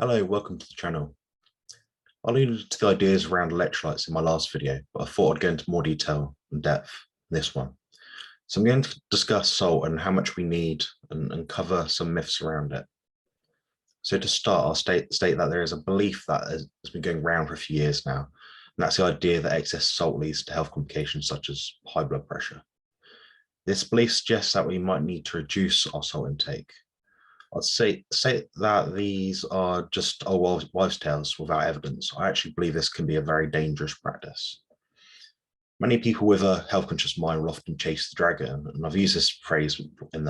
Hello, welcome to the channel. I alluded to the ideas around electrolytes in my last video, but I thought I'd go into more detail and depth in this one. So I'm going to discuss salt and how much we need and cover some myths around it. So to start, I'll state that there is a belief that has been going around for a few years now, and that's the idea that excess salt leads to health complications such as high blood pressure. This belief suggests that we might need to reduce our salt intake. I'd say that these are just old wives' tales without evidence. I actually believe this can be a very dangerous practice. Many people with a health-conscious mind will often chase the dragon, and I've used this phrase in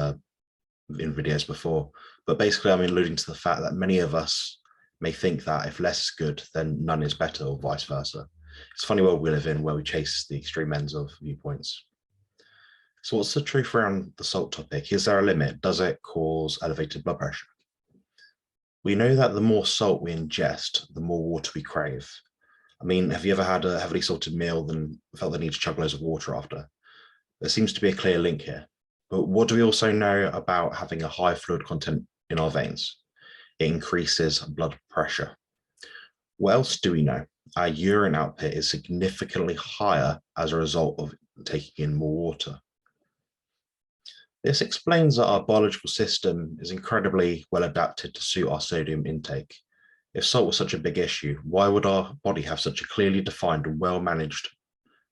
videos before, but basically I'm alluding to the fact that many of us may think that if less is good, then none is better, or vice versa. It's a funny world we live in where we chase the extreme ends of viewpoints. So what's the truth around the salt topic? Is there a limit? Does it cause elevated blood pressure? We know that the more salt we ingest, the more water we crave. I mean, have you ever had a heavily salted meal and felt the need to chug loads of water after? There seems to be a clear link here. But what do we also know about having a high fluid content in our veins? It increases blood pressure. What else do we know? Our urine output is significantly higher as a result of taking in more water. This explains that our biological system is incredibly well adapted to suit our sodium intake. If salt was such a big issue, why would our body have such a clearly defined and well-managed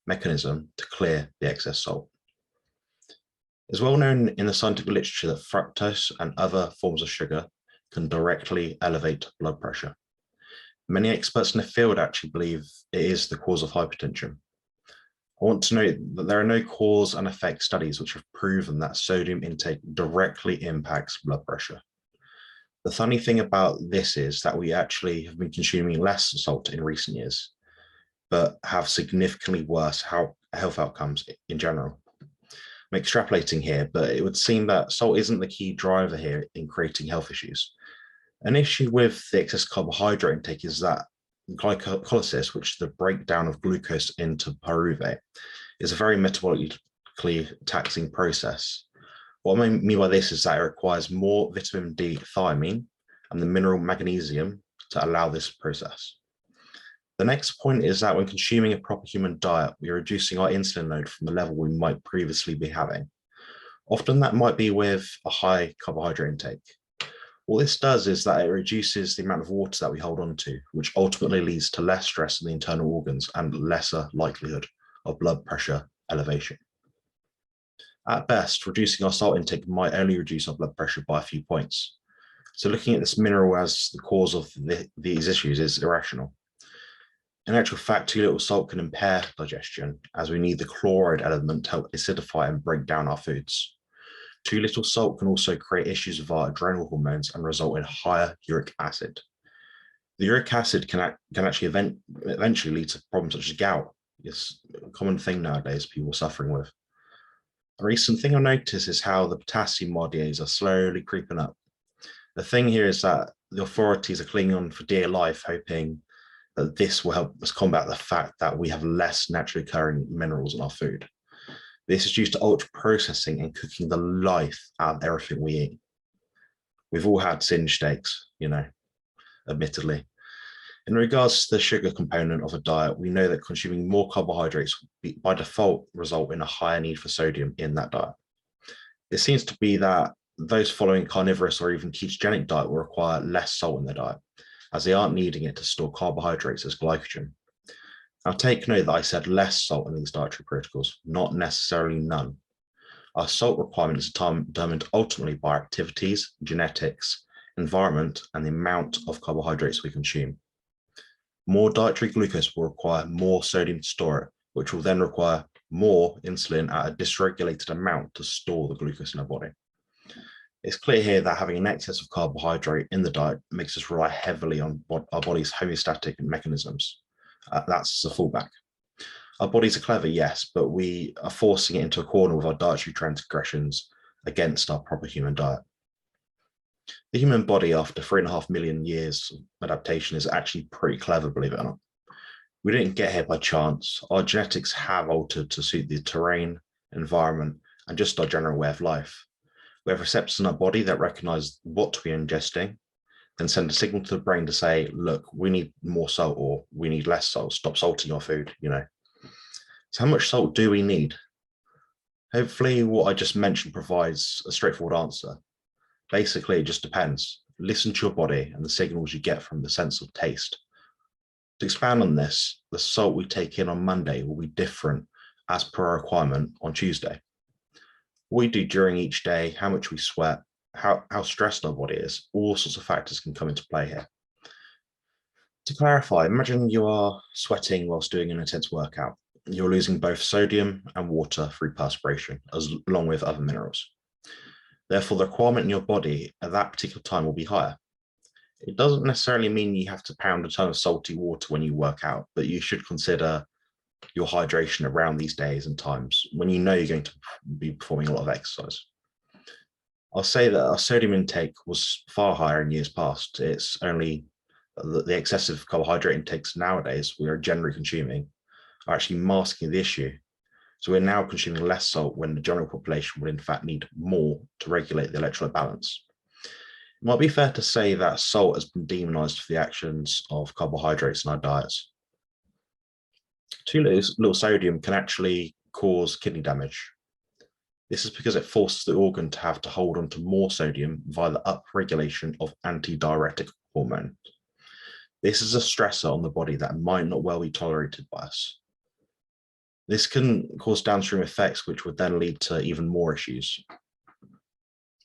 mechanism to clear the excess salt? It's well known in the scientific literature that fructose and other forms of sugar can directly elevate blood pressure. Many experts in the field actually believe it is the cause of hypertension. I want to note that there are no cause and effect studies which have proven that sodium intake directly impacts blood pressure. The funny thing about this is that we actually have been consuming less salt in recent years, but have significantly worse health outcomes in general. I'm extrapolating here, but it would seem that salt isn't the key driver here in creating health issues. An issue with the excess carbohydrate intake is that glycolysis, which is the breakdown of glucose into pyruvate, is a very metabolically taxing process. What I mean by this is that it requires more vitamin D thiamine and the mineral magnesium to allow this process. The next point is that when consuming a proper human diet, we are reducing our insulin load from the level we might previously be having. Often that might be with a high carbohydrate intake. What this does is that it reduces the amount of water that we hold on to, which ultimately leads to less stress in the internal organs and lesser likelihood of blood pressure elevation. At best, reducing our salt intake might only reduce our blood pressure by a few points. So looking at this mineral as the cause of these issues is irrational. In actual fact, too little salt can impair digestion, as we need the chloride element to help acidify and break down our foods. Too little salt can also create issues with our adrenal hormones and result in higher uric acid. The uric acid can actually eventually lead to problems such as gout. It's a common thing nowadays people are suffering with. A recent thing I've noticed is how the potassium RDAs are slowly creeping up. The thing here is that the authorities are clinging on for dear life, hoping that this will help us combat the fact that we have less naturally occurring minerals in our food. This is due to ultra processing and cooking the life out of everything we eat. We've all had singe steaks, admittedly. In regards to the sugar component of a diet, we know that consuming more carbohydrates will by default result in a higher need for sodium in that diet. It seems to be that those following carnivorous or even ketogenic diet will require less salt in their diet, as they aren't needing it to store carbohydrates as glycogen. Now take note that I said less salt in these dietary protocols, not necessarily none. Our salt requirement is determined ultimately by activities, genetics, environment, and the amount of carbohydrates we consume. More dietary glucose will require more sodium to store it, which will then require more insulin at a dysregulated amount to store the glucose in our body. It's clear here that having an excess of carbohydrate in the diet makes us rely heavily on our body's homeostatic mechanisms. That's the fallback. Our bodies are clever, yes, but we are forcing it into a corner with our dietary transgressions against our proper human diet. The human body, after 3.5 million years of adaptation, is actually pretty clever, believe it or not. We didn't get here by chance. Our genetics have altered to suit the terrain, environment, and just our general way of life. We have receptors in our body that recognize what we're ingesting, then send a signal to the brain to say, look, we need more salt or we need less salt, stop salting your food, So how much salt do we need? Hopefully what I just mentioned provides a straightforward answer. Basically, it just depends. Listen to your body and the signals you get from the sense of taste. To expand on this, the salt we take in on Monday will be different as per our requirement on Tuesday. What we do during each day, how much we sweat, how stressed our body is, all sorts of factors can come into play here. To clarify, imagine you are sweating whilst doing an intense workout. You're losing both sodium and water through perspiration, along with other minerals. Therefore, the requirement in your body at that particular time will be higher. It doesn't necessarily mean you have to pound a ton of salty water when you work out, but you should consider your hydration around these days and times when you know you're going to be performing a lot of exercise. I'll say that our sodium intake was far higher in years past. It's only the excessive carbohydrate intakes nowadays we are generally consuming are actually masking the issue. So we're now consuming less salt when the general population would in fact need more to regulate the electrolyte balance. It might be fair to say that salt has been demonized for the actions of carbohydrates in our diets. Too little sodium can actually cause kidney damage. This is because it forces the organ to have to hold on to more sodium via the upregulation of antidiuretic hormone. This is a stressor on the body that might not well be tolerated by us. This can cause downstream effects, which would then lead to even more issues.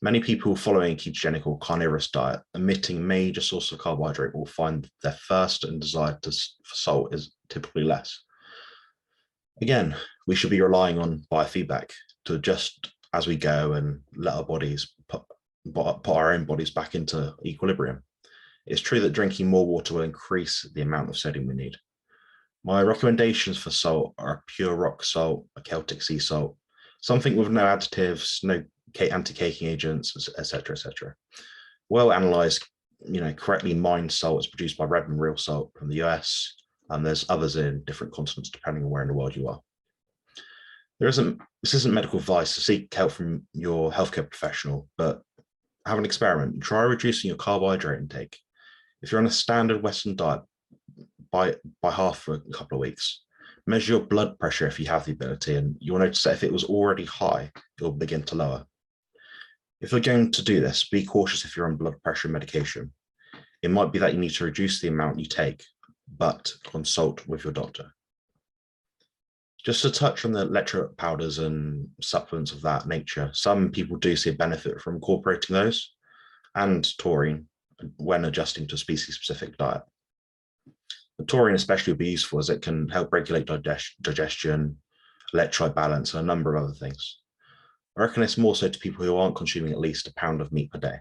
Many people following a ketogenic or carnivorous diet, omitting major source of carbohydrate, will find their first and desire for salt is typically less. Again, we should be relying on biofeedback to adjust as we go and let our bodies put our own bodies back into equilibrium. It's true that drinking more water will increase the amount of sodium we need. My recommendations for salt are pure rock salt, a Celtic sea salt, something with no additives, no anti-caking agents, etc., etc. Well analyzed, correctly mined salt is produced by Redmond Real Salt from the US, and there's others in different continents depending on where in the world you are. This isn't medical advice, to seek help from your healthcare professional, but have an experiment. Try reducing your carbohydrate intake. If you're on a standard Western diet, by half for a couple of weeks. Measure your blood pressure if you have the ability, and you'll notice that if it was already high, it'll begin to lower. If you're going to do this, be cautious if you're on blood pressure medication. It might be that you need to reduce the amount you take, but consult with your doctor. Just to touch on the electrolyte powders and supplements of that nature, some people do see a benefit from incorporating those and taurine when adjusting to a species-specific diet. The taurine especially will be useful as it can help regulate digestion, electrolyte balance, and a number of other things. I reckon it's more so to people who aren't consuming at least a pound of meat per day.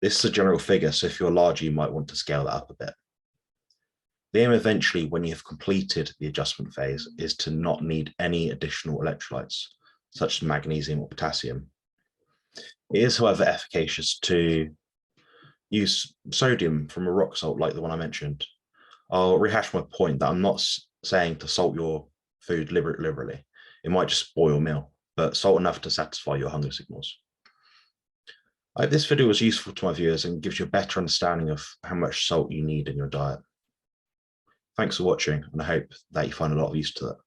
This is a general figure, so if you're larger, you might want to scale that up a bit. The aim eventually, when you have completed the adjustment phase, is to not need any additional electrolytes, such as magnesium or potassium. It is, however, efficacious to use sodium from a rock salt like the one I mentioned. I'll rehash my point that I'm not saying to salt your food liberally. It might just spoil your meal, but salt enough to satisfy your hunger signals. I hope this video was useful to my viewers and gives you a better understanding of how much salt you need in your diet. Thanks for watching, and I hope that you find a lot of use to it.